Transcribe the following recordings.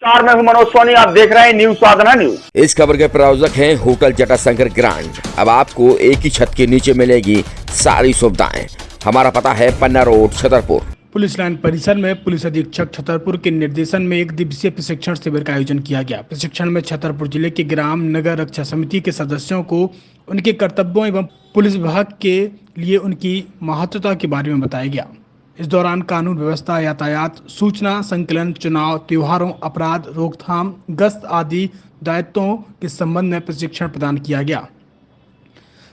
नमस्कार, मैं हूं मनोज सोनी। आप देख रहे हैं न्यूज साधना न्यूज। इस खबर के प्रायोजक हैं होटल जटाशंकर ग्रांड। अब आपको एक ही छत के नीचे मिलेगी सारी सुविधाएं। हमारा पता है पन्ना रोड, छतरपुर। पुलिस लाइन परिसर में पुलिस अधीक्षक छतरपुर के निर्देशन में एक दिवसीय प्रशिक्षण शिविर का आयोजन किया गया। प्रशिक्षण में छतरपुर जिले के ग्राम नगर रक्षा समिति के सदस्यों को उनके कर्तव्यों एवं पुलिस विभाग के लिए उनकी महत्वता के बारे में बताया गया। इस दौरान कानून व्यवस्था, यातायात, सूचना संकलन, चुनाव, त्योहारों, अपराध रोकथाम, गश्त आदि दायित्वों के संबंध में प्रशिक्षण प्रदान किया गया।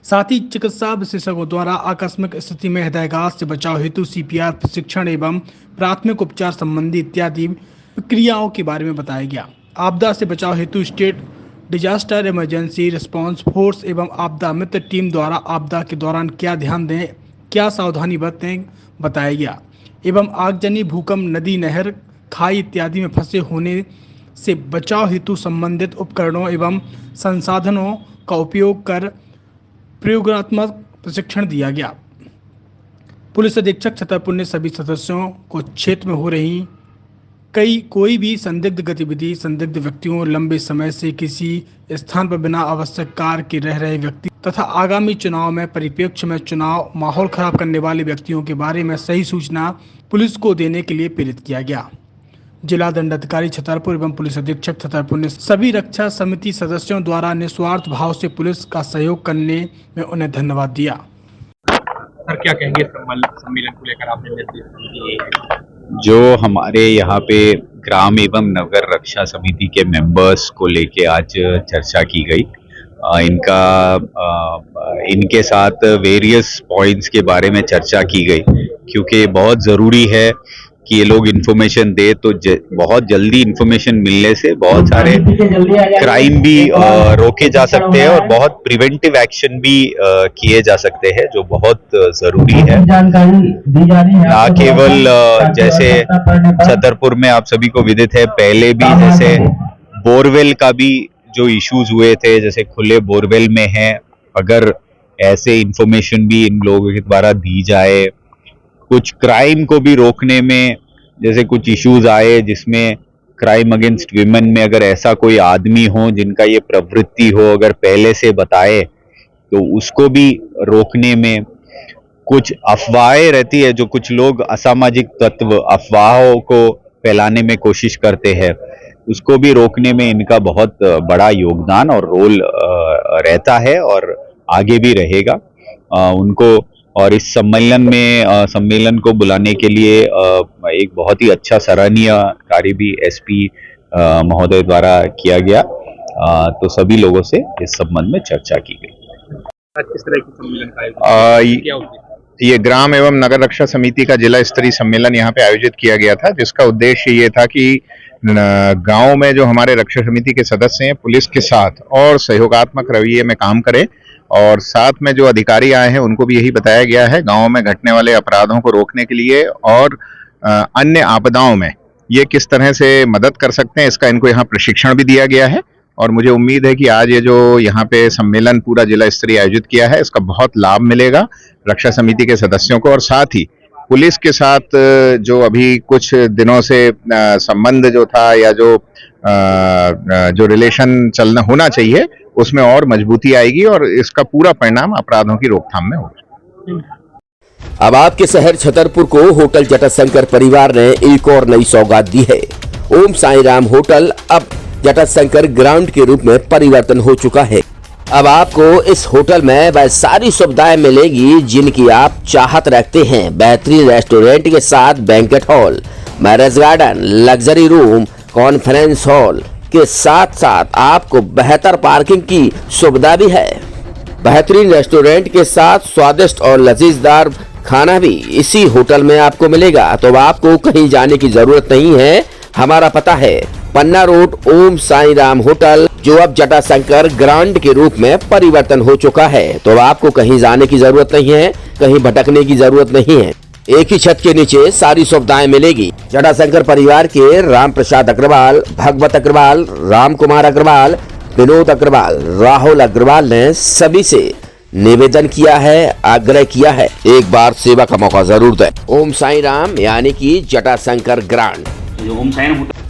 साथ ही चिकित्सा विशेषज्ञों द्वारा आकस्मिक स्थिति में हृदयाघात से बचाव हेतु CPR प्रशिक्षण एवं प्राथमिक उपचार संबंधी इत्यादि प्रक्रियाओं के बारे में बताया गया। आपदा से बचाव हेतु state disaster emergency response force एवं आपदा मित्र टीम द्वारा आपदा के दौरान क्या ध्यान दें, क्या सावधानी बरतें बताया गया। एवं आगजनी, भूकंप, नदी, नहर, खाई इत्यादि में फंसे होने से बचाव हेतु संबंधित उपकरणों एवं संसाधनों का उपयोग कर प्रयोगात्मक प्रशिक्षण दिया गया। पुलिस अधीक्षक छतरपुर ने सभी सदस्यों को क्षेत्र में हो रही कोई भी संदिग्ध गतिविधि, संदिग्ध व्यक्तियों, लंबे समय से किसी स्थान पर बिना आवश्यक कार्य के रह रहे व्यक्ति तथा आगामी चुनाव में परिप्रेक्ष्य में चुनाव माहौल खराब करने वाले व्यक्तियों के बारे में सही सूचना पुलिस को देने के लिए प्रेरित किया गया। जिला दंडाधिकारी छतरपुर एवं पुलिस अधीक्षक छतरपुर ने सभी रक्षा समिति सदस्यों द्वारा निस्वार्थ भाव से पुलिस का सहयोग करने में उन्हें धन्यवाद दिया। सर, क्या कहेंगे सम्मेलन को लेकर आपने निर्देश दिए? जो हमारे यहाँ पे ग्राम एवं नगर रक्षा समिति के मेंबर्स को लेके आज चर्चा की गई। इनके साथ वेरियस पॉइंट्स के बारे में चर्चा की गई, क्योंकि बहुत ज़रूरी है कि ये लोग इन्फॉर्मेशन दे तो बहुत जल्दी इन्फॉर्मेशन मिलने से बहुत सारे क्राइम भी रोके जा सकते हैं और बहुत प्रिवेंटिव एक्शन भी किए जा सकते हैं, जो बहुत ज़रूरी है। ना केवल जैसे छतरपुर में आप सभी को विदित है, पहले भी जैसे बोरवेल का भी जो इश्यूज हुए थे, जैसे खुले बोरवेल में है, अगर ऐसे इन्फॉर्मेशन भी इन लोगों के द्वारा दी जाए, कुछ क्राइम को भी रोकने में, जैसे कुछ इश्यूज आए जिसमें क्राइम अगेंस्ट विमेन में अगर ऐसा कोई आदमी हो जिनका ये प्रवृत्ति हो, अगर पहले से बताए तो उसको भी रोकने में, कुछ अफवाहें रहती है जो कुछ लोग असामाजिक तत्व अफवाहों को फैलाने में कोशिश करते हैं, उसको भी रोकने में इनका बहुत बड़ा योगदान और रोल रहता है और आगे भी रहेगा। उनको और इस सम्मेलन को बुलाने के लिए एक बहुत ही अच्छा सराहनीय कार्य भी SP महोदय द्वारा किया गया। तो सभी लोगों से इस संबंध में चर्चा की गई। किस तरह की सम्मेलन का आयोजन? ये ग्राम एवं नगर रक्षा समिति का जिला स्तरीय सम्मेलन यहाँ पे आयोजित किया गया था, जिसका उद्देश्य ये था कि गांव में जो हमारे रक्षा समिति के सदस्य हैं, पुलिस के साथ और सहयोगात्मक रवैये में काम करें, और साथ में जो अधिकारी आए हैं उनको भी यही बताया गया है गांव में घटने वाले अपराधों को रोकने के लिए और अन्य आपदाओं में ये किस तरह से मदद कर सकते हैं, इसका इनको यहाँ प्रशिक्षण भी दिया गया है। और मुझे उम्मीद है कि आज ये जो यहाँ पे सम्मेलन पूरा जिला स्तरीय आयोजित किया है, इसका बहुत लाभ मिलेगा रक्षा समिति के सदस्यों को, और साथ ही पुलिस के साथ जो अभी कुछ दिनों से संबंध जो था या जो रिलेशन चलना होना चाहिए, उसमें और मजबूती आएगी और इसका पूरा परिणाम अपराधों की रोकथाम में होगा। अब आपके शहर छतरपुर को होटल जटाशंकर परिवार ने एक और नई सौगात दी है। ओम साई राम होटल अब जटाशंकर ग्राउंड के रूप में परिवर्तन हो चुका है। अब आपको इस होटल में वह सारी सुविधाएं मिलेगी जिनकी आप चाहत रखते हैं। बेहतरीन रेस्टोरेंट के साथ banquet hall, marriage garden, luxury room, conference hall के साथ साथ आपको बेहतर पार्किंग की सुविधा भी है। बेहतरीन रेस्टोरेंट के साथ स्वादिष्ट और लजीजदार खाना भी इसी होटल में आपको मिलेगा। तो आपको कहीं जाने की जरूरत नहीं है। हमारा पता है पन्ना रोड, ओम साई राम होटल, जो अब जटाशंकर ग्रांड के रूप में परिवर्तन हो चुका है। तो आपको कहीं जाने की जरूरत नहीं है, कहीं भटकने की जरूरत नहीं है। एक ही छत के नीचे सारी सुविधाएं मिलेगी। जटाशंकर परिवार के राम प्रसाद अग्रवाल, भगवत अग्रवाल, राम कुमार अग्रवाल, विनोद अग्रवाल, राहुल अग्रवाल ने सभी से निवेदन किया है, आग्रह किया है, एक बार सेवा का मौका जरूर दें। ओम साई राम यानी कि जटाशंकर ग्रांड।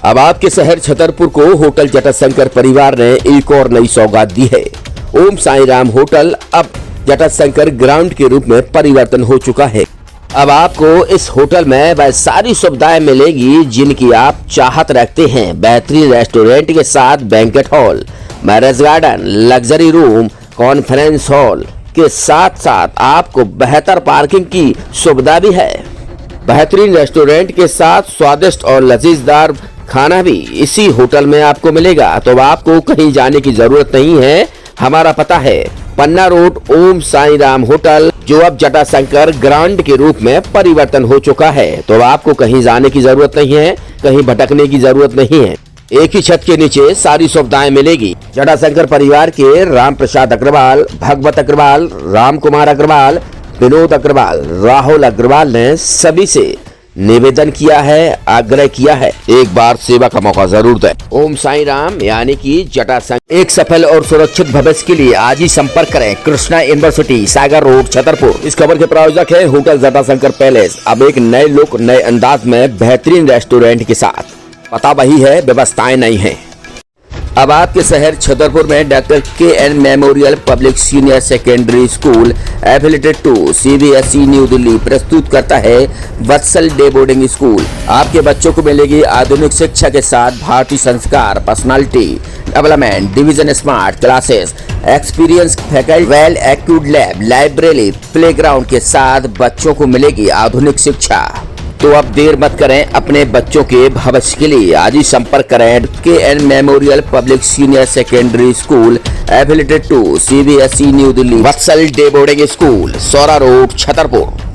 अब आपके शहर छतरपुर को होटल जटाशंकर परिवार ने एक और नई सौगात दी है। ओम साई राम होटल अब जटाशंकर ग्राउंड के रूप में परिवर्तन हो चुका है। अब आपको इस होटल में वह सारी सुविधाएं मिलेगी जिनकी आप चाहत रखते हैं। बेहतरीन रेस्टोरेंट के साथ banquet hall, marriage garden, luxury room, conference hall के साथ साथ आपको बेहतर पार्किंग की सुविधा भी है। बेहतरीन रेस्टोरेंट के साथ स्वादिष्ट और लजीजदार खाना भी इसी होटल में आपको मिलेगा। तो आपको कहीं जाने की जरूरत नहीं है। हमारा पता है पन्ना रोड ओम साई राम होटल, जो अब जटाशंकर ग्राउंड के रूप में परिवर्तन हो चुका है। तो आपको कहीं जाने की जरूरत नहीं है, कहीं भटकने की जरूरत नहीं है। एक ही छत के नीचे सारी सुविधाएं मिलेगी। जटाशंकर परिवार के राम प्रसाद अग्रवाल, भगवत अग्रवाल, राम कुमार अग्रवाल, विनोद अग्रवाल, राहुल अग्रवाल ने सभी से निवेदन किया है, आग्रह किया है, एक बार सेवा का मौका जरूर दें। ओम साई राम यानी कि जटाशंकर। एक सफल और सुरक्षित भविष्य के लिए आज ही संपर्क करें कृष्णा यूनिवर्सिटी, सागर रोड, छतरपुर। इस खबर के प्रायोजक है होटल जटाशंकर पैलेस। अब एक नए लुक, नए अंदाज में बेहतरीन रेस्टोरेंट के साथ। पता वही है, व्यवस्थाएं नहीं है। अब आपके शहर छतरपुर में doctor K N. Memorial public senior secondary school affiliated to CBSE new Delhi प्रस्तुत करता है वत्सल डे बोर्डिंग स्कूल। आपके बच्चों को मिलेगी आधुनिक शिक्षा के साथ भारतीय संस्कार, personality development, division smart classes, experience faculty, well accrued lab, library, playground के साथ बच्चों को मिलेगी आधुनिक शिक्षा। तो अब देर मत करें, अपने बच्चों के भविष्य के लिए आज ही संपर्क करें K N. Memorial public senior secondary school affiliated to CBSE new Delhi, Vatsal day boarding school, Saura road, Chhatarpur.